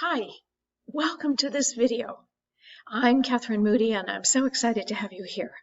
Hi, welcome to this video. I'm Catherine Moody and I'm so excited to have you here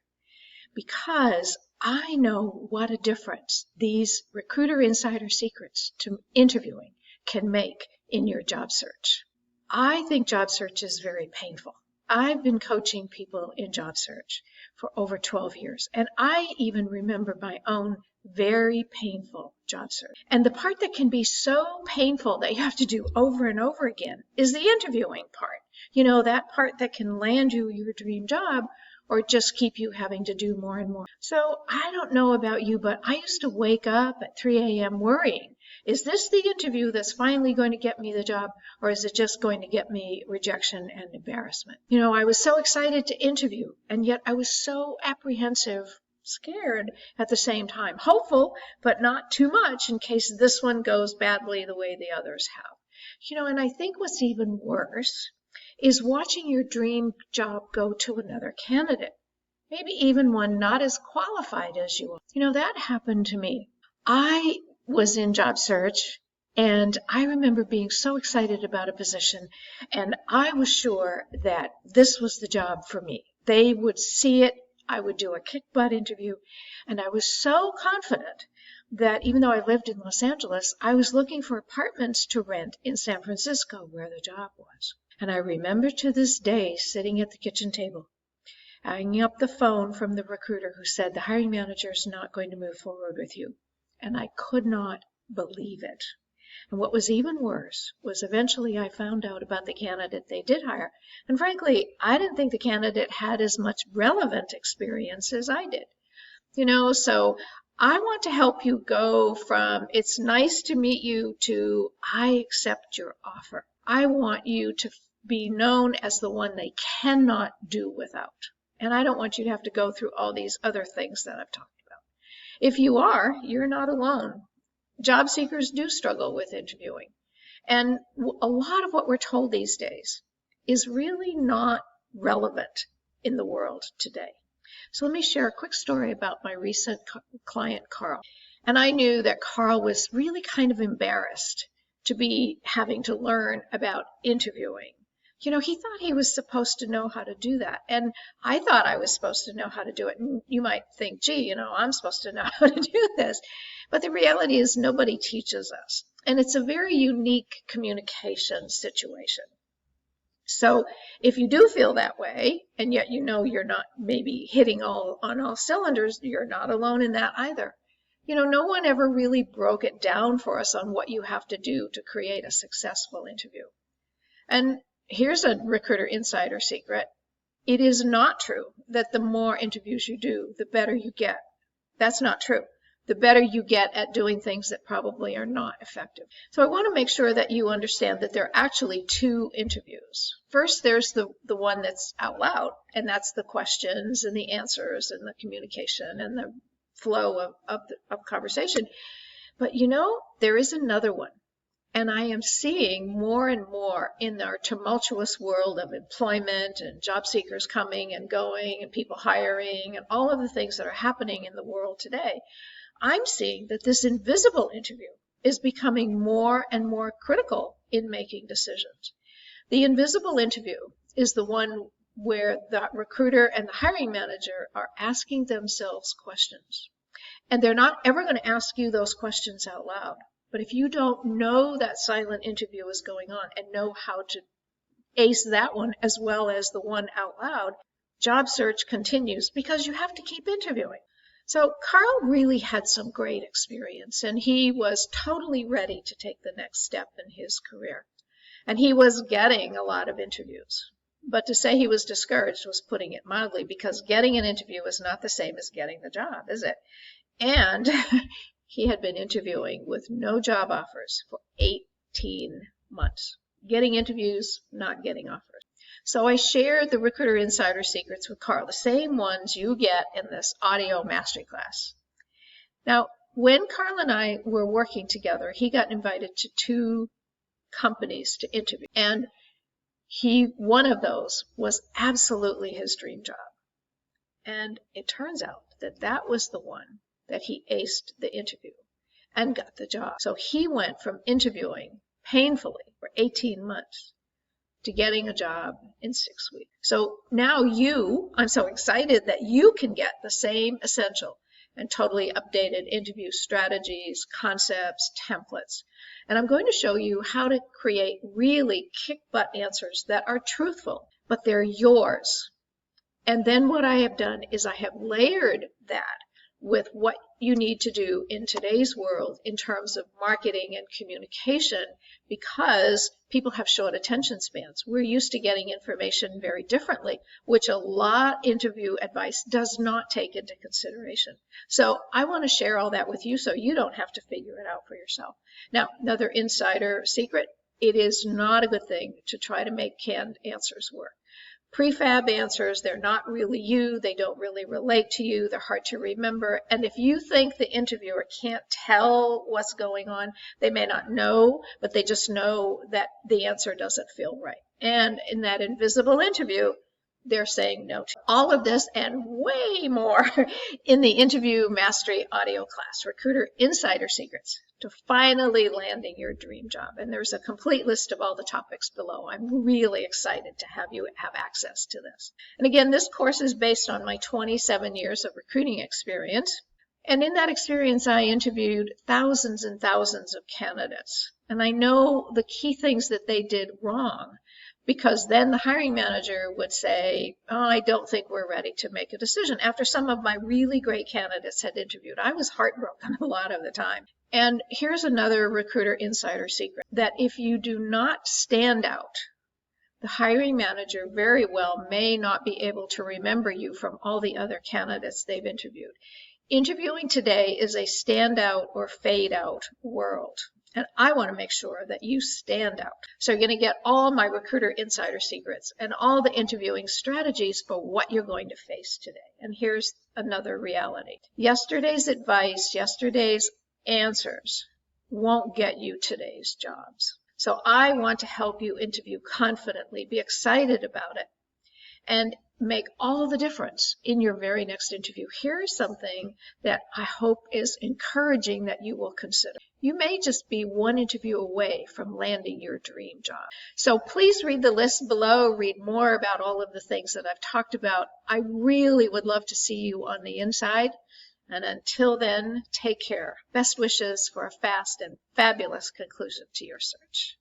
because I know what a difference these Recruiter Insider Secrets to interviewing can make in your job search. I think job search is very painful. I've been coaching people in job search for over 12 years, and I even remember my own very painful job search. And the part that can be so painful that you have to do over and over again is the interviewing part. You know, that part that can land you your dream job or just keep you having to do more and more. So I don't know about you, but I used to wake up at 3 a.m. worrying, is this the interview that's finally going to get me the job, or is it just going to get me rejection and embarrassment? You know, I was so excited to interview, and yet I was so apprehensive, scared at the same time, hopeful, but not too much in case this one goes badly the way the others have. You know, and I think what's even worse is watching your dream job go to another candidate, maybe even one not as qualified as you are. You know, that happened to me. I was in job search, and I remember being so excited about a position, and I was sure that this was the job for me. They would see it, I would do a kick-butt interview, and I was so confident that even though I lived in Los Angeles, I was looking for apartments to rent in San Francisco where the job was. And I remember to this day sitting at the kitchen table, hanging up the phone from the recruiter who said the hiring manager is not going to move forward with you. And I could not believe it. And what was even worse was eventually I found out about the candidate they did hire. And frankly, I didn't think the candidate had as much relevant experience as I did. You know, so I want to help you go from it's nice to meet you to I accept your offer. I want you to be known as the one they cannot do without. And I don't want you to have to go through all these other things that I've talked about. If you are, you're not alone. Job seekers do struggle with interviewing. And a lot of what we're told these days is really not relevant in the world today. So let me share a quick story about my recent client, Carl. And I knew that Carl was really kind of embarrassed to be having to learn about interviewing. You know, he thought he was supposed to know how to do that. And I thought I was supposed to know how to do it. And you might think, gee, you know, I'm supposed to know how to do this. But the reality is nobody teaches us. And it's a very unique communication situation. So if you do feel that way, and yet you know you're not maybe hitting on all cylinders, you're not alone in that either. You know, no one ever really broke it down for us on what you have to do to create a successful interview. And here's a Recruiter Insider secret. It is not true that the more interviews you do, the better you get. That's not true. The better you get at doing things that probably are not effective. So I want to make sure that you understand that there are actually two interviews. First, there's the one that's out loud, and that's the questions and the answers and the communication and the flow of conversation. But you know, there is another one. And I am seeing more and more in our tumultuous world of employment and job seekers coming and going and people hiring and all of the things that are happening in the world today. I'm seeing that this invisible interview is becoming more and more critical in making decisions. The invisible interview is the one where the recruiter and the hiring manager are asking themselves questions. And they're not ever going to ask you those questions out loud. But if you don't know that silent interview is going on and know how to ace that one as well as the one out loud, job search continues because you have to keep interviewing. So Carl really had some great experience, and he was totally ready to take the next step in his career. And he was getting a lot of interviews. But to say he was discouraged was putting it mildly, because getting an interview is not the same as getting the job, is it? And he had been interviewing with no job offers for 18 months. Getting interviews, not getting offers. So I shared the Recruiter Insider Secrets with Carl, the same ones you get in this audio masterclass. Now, when Carl and I were working together, he got invited to 2 companies to interview. And one of those was absolutely his dream job. And it turns out that that was the one that he aced the interview and got the job. So he went from interviewing painfully for 18 months to getting a job in 6 weeks. So now I'm so excited that you can get the same essential and totally updated interview strategies, concepts, templates. And I'm going to show you how to create really kick-butt answers that are truthful, but they're yours. And then what I have done is I have layered that with what you need to do in today's world in terms of marketing and communication, because people have short attention spans. We're used to getting information very differently, which a lot interview advice does not take into consideration. So I want to share all that with you so you don't have to figure it out for yourself. Now, another insider secret, it is not a good thing to try to make canned answers work. Prefab answers, they're not really you, they don't really relate to you, they're hard to remember, and if you think the interviewer can't tell what's going on, they may not know, but they just know that the answer doesn't feel right. And in that invisible interview, they're saying no to all of this and way more in the Interview Mastery audio class, Recruiter Insider Secrets to finally landing your dream job. And there's a complete list of all the topics below. I'm really excited to have you have access to this. And again, this course is based on my 27 years of recruiting experience. And in that experience, I interviewed thousands and thousands of candidates. And I know the key things that they did wrong, because then the hiring manager would say, oh, I don't think we're ready to make a decision. After some of my really great candidates had interviewed, I was heartbroken a lot of the time. And here's another recruiter insider secret, that if you do not stand out, the hiring manager very well may not be able to remember you from all the other candidates they've interviewed. Interviewing today is a stand out or fade out world. And I want to make sure that you stand out. So you're going to get all my recruiter insider secrets and all the interviewing strategies for what you're going to face today. And here's another reality. Yesterday's advice, yesterday's answers won't get you today's jobs. So I want to help you interview confidently, be excited about it, and make all the difference in your very next interview. Here's something that I hope is encouraging that you will consider. You may just be one interview away from landing your dream job. So please read the list below, read more about all of the things that I've talked about. I really would love to see you on the inside. And until then, take care. Best wishes for a fast and fabulous conclusion to your search.